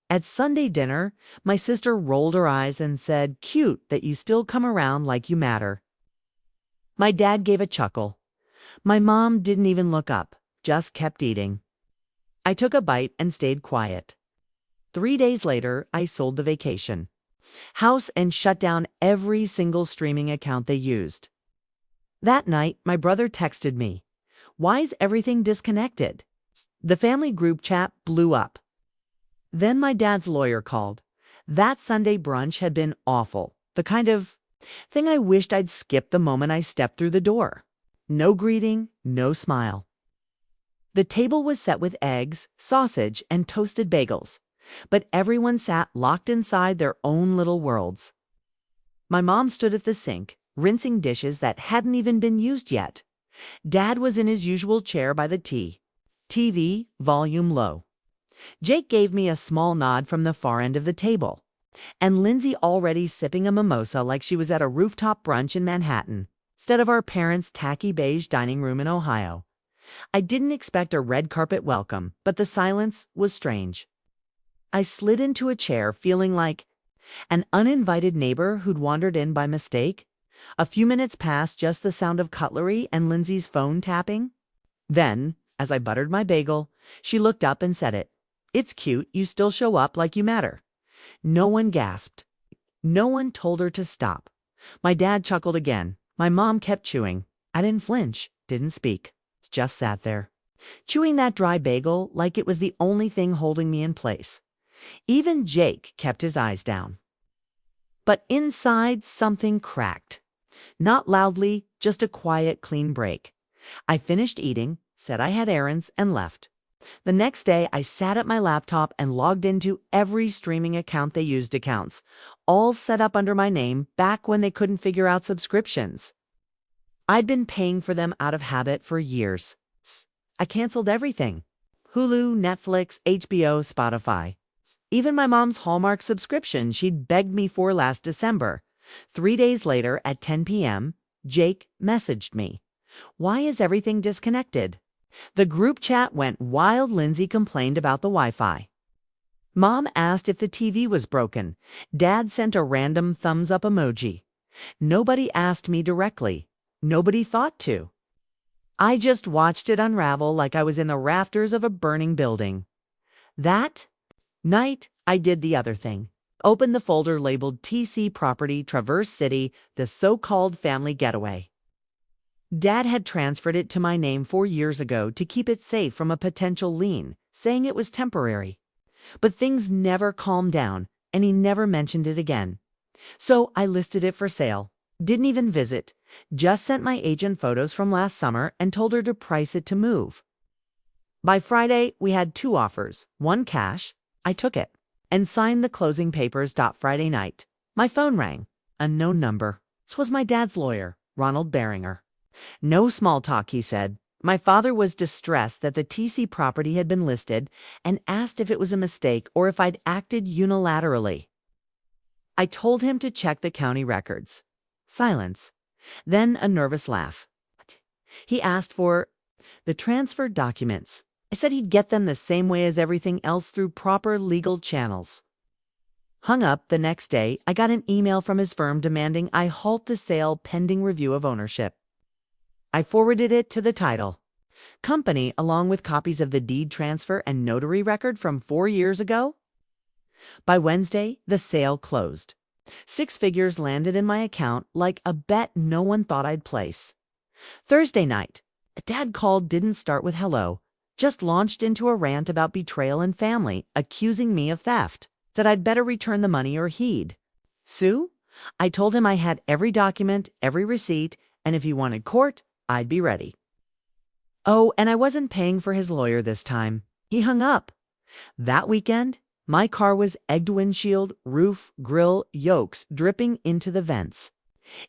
At Sunday dinner, my sister rolled her eyes and said, "Cute that you still come around like you matter." My dad gave a chuckle. My mom didn't even look up, just kept eating. I took a bite and stayed quiet. 3 days later, I sold the vacation house and shut down every single streaming account they used. That night, my brother texted me, "Why is everything disconnected?" The family group chat blew up. Then my dad's lawyer called. That Sunday brunch had been awful, the kind of thing I wished I'd skipped the moment I stepped through the door. No greeting, no smile. The table was set with eggs, sausage, and toasted bagels, but everyone sat locked inside their own little worlds. My mom stood at the sink, rinsing dishes that hadn't even been used yet. Dad was in his usual chair by the TV, volume low. Jake gave me a small nod from the far end of the table, and Lindsay already sipping a mimosa like she was at a rooftop brunch in Manhattan, instead of our parents' tacky beige dining room in Ohio. I didn't expect a red carpet welcome, but the silence was strange. I slid into a chair feeling like an uninvited neighbor who'd wandered in by mistake. A few minutes passed, just the sound of cutlery and Lindsay's phone tapping. Then, as I buttered my bagel, she looked up and said it. "It's cute you still show up like you matter." No one gasped. No one told her to stop. My dad chuckled again. My mom kept chewing. I didn't flinch, didn't speak. Just sat there, chewing that dry bagel like it was the only thing holding me in place. Even Jake kept his eyes down. But inside, something cracked. Not loudly, just a quiet, clean break. I finished eating, said I had errands, and left. The next day, I sat at my laptop and logged into every streaming account they used accounts, all set up under my name back when they couldn't figure out subscriptions. I'd been paying for them out of habit for years. I canceled everything. Hulu, Netflix, HBO, Spotify. Even my mom's Hallmark subscription she'd begged me for last December. 3 days later, at 10 p.m., Jake messaged me. "Why is everything disconnected?" The group chat went wild. Lindsay complained about the Wi-Fi. Mom asked if the TV was broken. Dad sent a random thumbs up emoji. Nobody asked me directly. Nobody thought to. I just watched it unravel like I was in the rafters of a burning building. That night, I did the other thing. Opened the folder labeled TC Property, Traverse City, the so-called family getaway. Dad had transferred it to my name 4 years ago to keep it safe from a potential lien, saying it was temporary. But things never calmed down, and he never mentioned it again. So I listed it for sale. Didn't even visit. Just sent my agent photos from last summer and told her to price it to move. By Friday, we had 2 offers. One cash. I took it and signed the closing papers. Friday night, my phone rang. Unknown number. This was my dad's lawyer, Ronald Beringer. "No small talk," he said. My father was distressed that the TC property had been listed and asked if it was a mistake or if I'd acted unilaterally. I told him to check the county records. Silence. Then a nervous laugh. He asked for the transfer documents. I said he'd get them the same way as everything else, through proper legal channels. Hung up. The next day, I got an email from his firm demanding I halt the sale pending review of ownership. I forwarded it to the title company along with copies of the deed transfer and notary record from 4 years ago. By Wednesday, the sale closed. 6 figures landed in my account like a bet no one thought I'd place. Thursday night, Dad called, didn't start with hello, just launched into a rant about betrayal and family, accusing me of theft. Said I'd better return the money or he'd sue. I told him I had every document, every receipt, and if he wanted court, I'd be ready. Oh, and I wasn't paying for his lawyer this time. He hung up. That weekend, my car was egged windshield, roof, grill, yokes dripping into the vents.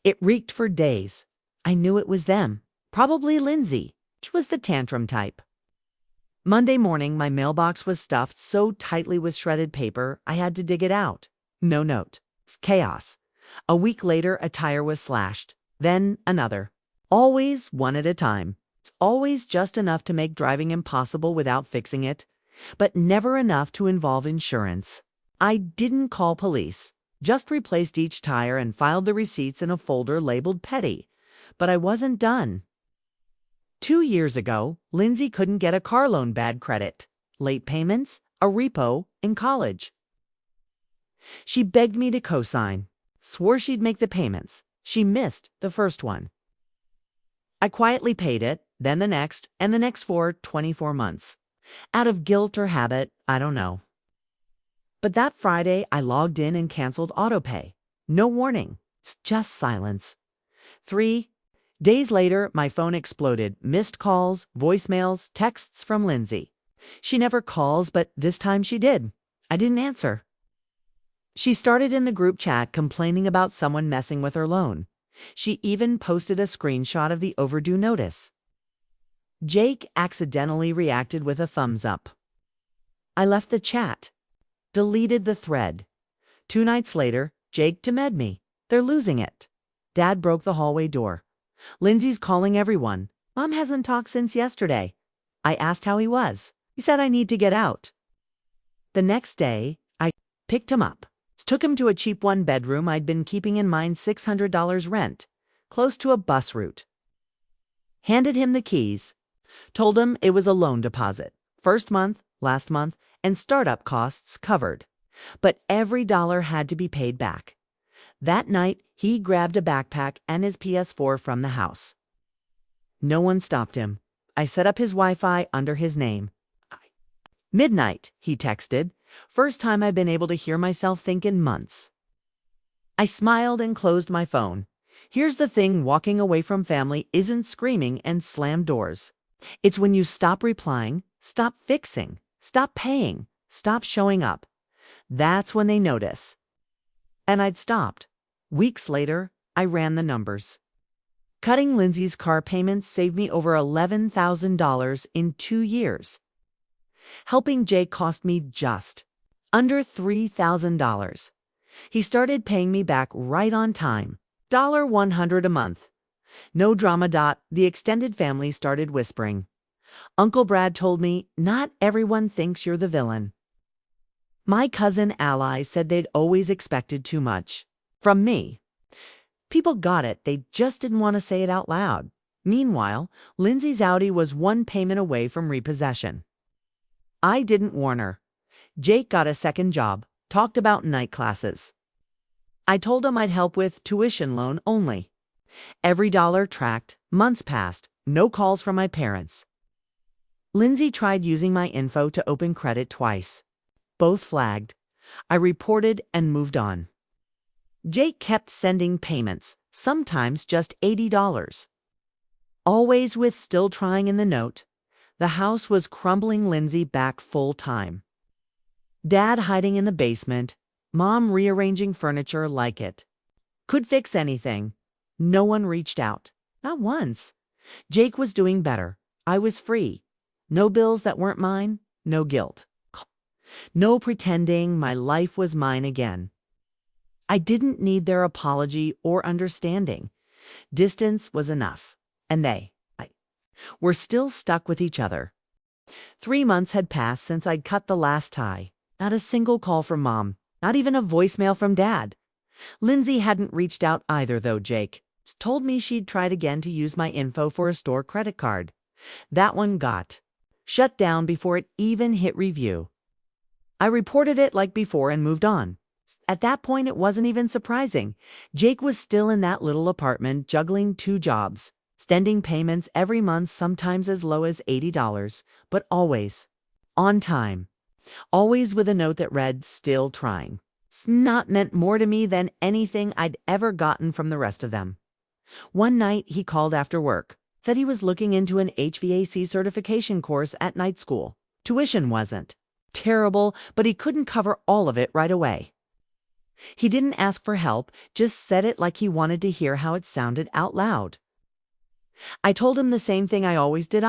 It reeked for days. I knew it was them. Probably Lindsay. She was the tantrum type. Monday morning, my mailbox was stuffed so tightly with shredded paper, I had to dig it out. No note. It's chaos. A week later, a tire was slashed. Then another. Always one at a time. It's always just enough to make driving impossible without fixing it, but never enough to involve insurance. I didn't call police, just replaced each tire and filed the receipts in a folder labeled petty. But I wasn't done. 2 years ago, Lindsay couldn't get a car loan, bad credit, late payments, a repo in college. She begged me to co-sign, swore she'd make the payments. She missed the first one. I quietly paid it, then the next, and the next for 24 months. Out of guilt or habit, I don't know. But that Friday, I logged in and canceled autopay. No warning, it's just silence. 3 days later, my phone exploded. Missed calls, voicemails, texts from Lindsay. She never calls, but this time she did. I didn't answer. She started in the group chat complaining about someone messing with her loan. She even posted a screenshot of the overdue notice. Jake accidentally reacted with a thumbs up. I left the chat, deleted the thread. 2 nights later, Jake DM'd me. They're losing it. Dad broke the hallway door. Lindsay's calling everyone. Mom hasn't talked since yesterday. I asked how he was. He said I need to get out. The next day, I picked him up. Took him to a cheap 1-bedroom I'd been keeping in mind, $600 rent, close to a bus route. Handed him the keys. Told him it was a loan deposit. First month, last month, and startup costs covered. But every dollar had to be paid back. That night, he grabbed a backpack and his PS4 from the house. No one stopped him. I set up his Wi-Fi under his name. Midnight, he texted. First time I've been able to hear myself think in months. I smiled and closed my phone. Here's the thing, walking away from family isn't screaming and slam doors. It's when you stop replying, stop fixing, stop paying, stop showing up. That's when they notice. And I'd stopped. Weeks later, I ran the numbers. Cutting Lindsay's car payments saved me over $11,000 in 2 years. Helping Jake cost me just under $3,000. He started paying me back right on time, $100 a month. No drama. The extended family started whispering. Uncle Brad told me, not everyone thinks you're the villain. My cousin Ally said they'd always expected too much from me. People got it, they just didn't want to say it out loud. Meanwhile, Lindsay's Audi was 1 payment away from repossession. I didn't warn her. Jake got a second job, talked about night classes. I told him I'd help with tuition loan only. Every dollar tracked, months passed, no calls from my parents. Lindsay tried using my info to open credit twice. Both flagged. I reported and moved on. Jake kept sending payments, sometimes just $80. Always with still trying in the note. The house was crumbling Lindsay back full time. Dad hiding in the basement, Mom rearranging furniture like it. Could fix anything. No one reached out. Not once. Jake was doing better. I was free. No bills that weren't mine, no guilt. No pretending my life was mine again. I didn't need their apology or understanding. Distance was enough. And we're still stuck with each other. 3 months had passed since I'd cut the last tie. Not a single call from Mom. Not even a voicemail from Dad. Lindsay hadn't reached out either, though. Jake told me she'd tried again to use my info for a store credit card. That one got shut down before it even hit review. I reported it like before and moved on. At that point, it wasn't even surprising. Jake was still in that little apartment, juggling 2 jobs. Sending payments every month, sometimes as low as $80, but always on time. Always with a note that read, still trying. It's not meant more to me than anything I'd ever gotten from the rest of them. One night, he called after work, said he was looking into an HVAC certification course at night school. Tuition wasn't terrible, but he couldn't cover all of it right away. He didn't ask for help, just said it like he wanted to hear how it sounded out loud. I told him the same thing I always did.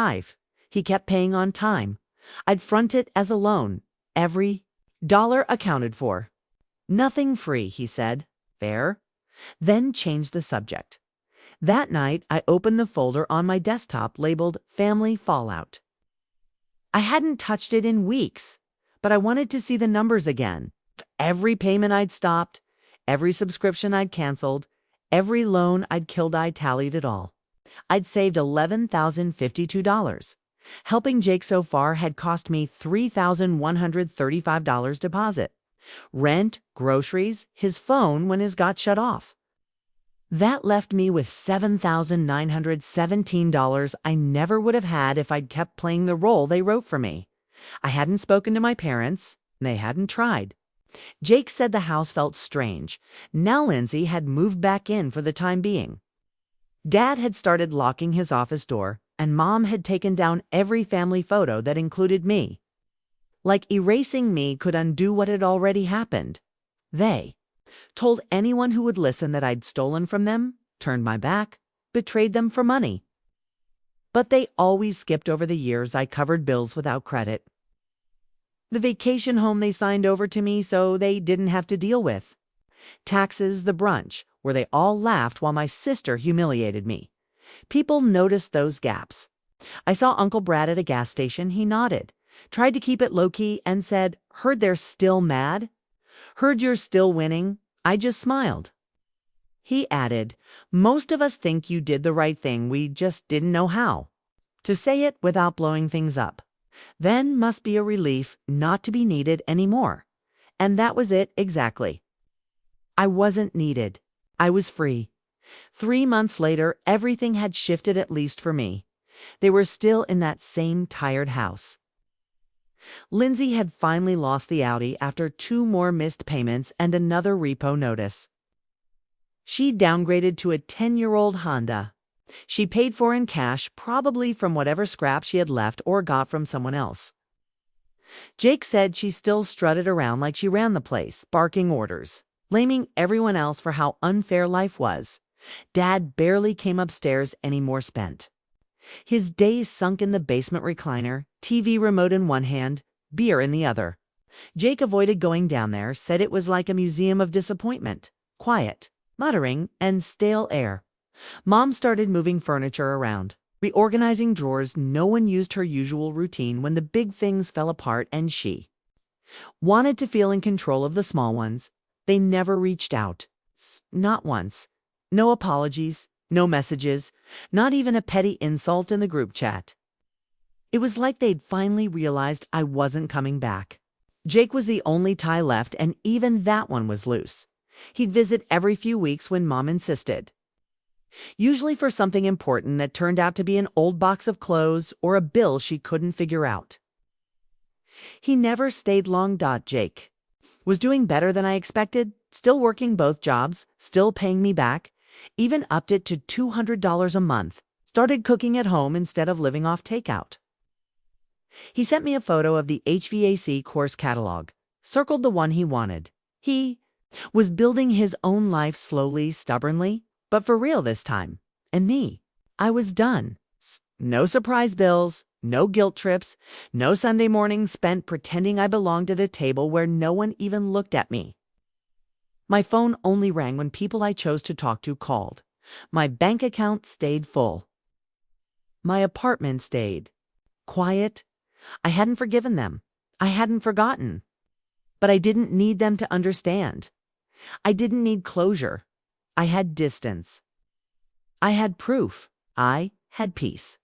He kept paying on time. I'd front it as a loan. Every dollar accounted for. Nothing free, he said. Fair? Then changed the subject. That night, I opened the folder on my desktop labeled Family Fallout. I hadn't touched it in weeks, but I wanted to see the numbers again. Every payment I'd stopped, every subscription I'd canceled, every loan I'd killed, I tallied it all. I'd saved $11,052. Helping Jake so far had cost me $3,135 deposit. Rent, groceries, his phone when his got shut off. That left me with $7,917 I never would have had if I'd kept playing the role they wrote for me. I hadn't spoken to my parents. They hadn't tried. Jake said the house felt strange. Now Lindsay had moved back in for the time being. Dad had started locking his office door, and Mom had taken down every family photo that included me. Like erasing me could undo what had already happened. They told anyone who would listen that I'd stolen from them, turned my back, betrayed them for money. But they always skipped over the years I covered bills without credit. The vacation home they signed over to me so they didn't have to deal with. Taxes, the brunch, where they all laughed while my sister humiliated me. People noticed those gaps. I saw Uncle Brad at a gas station. He nodded, tried to keep it low-key, and said, "Heard they're still mad? Heard you're still winning?" I just smiled. He added, "Most of us think you did the right thing. We just didn't know how to say it without blowing things up. Then must be a relief not to be needed anymore." And that was it exactly. I wasn't needed. I was free. 3 months later, everything had shifted, at least for me. They were still in that same tired house. Lindsay had finally lost the Audi after 2 more missed payments and another repo notice. She downgraded to a 10-year-old Honda. She paid for in cash, probably from whatever scrap she had left or got from someone else. Jake said she still strutted around like she ran the place, barking orders, blaming everyone else for how unfair life was. Dad barely came upstairs any more spent. His days sunk in the basement recliner, TV remote in one hand, beer in the other. Jake avoided going down there, said it was like a museum of disappointment, quiet, muttering, and stale air. Mom started moving furniture around, reorganizing drawers. No one used her usual routine when the big things fell apart, and she wanted to feel in control of the small ones. They never reached out. Not once. No apologies, no messages, not even a petty insult in the group chat. It was like they'd finally realized I wasn't coming back. Jake was the only tie left, and even that one was loose. He'd visit every few weeks when Mom insisted. Usually for something important that turned out to be an old box of clothes or a bill she couldn't figure out. He never stayed long. Jake was doing better than I expected, still working both jobs, still paying me back, even upped it to $200 a month, started cooking at home instead of living off takeout. He sent me a photo of the HVAC course catalog, circled the one he wanted. He was building his own life slowly, stubbornly, but for real this time. And me, I was done. No surprise bills, no guilt trips, no Sunday mornings spent pretending I belonged at a table where no one even looked at me. My phone only rang when people I chose to talk to called. My bank account stayed full. My apartment stayed quiet. I hadn't forgiven them. I hadn't forgotten. But I didn't need them to understand. I didn't need closure. I had distance. I had proof. I had peace.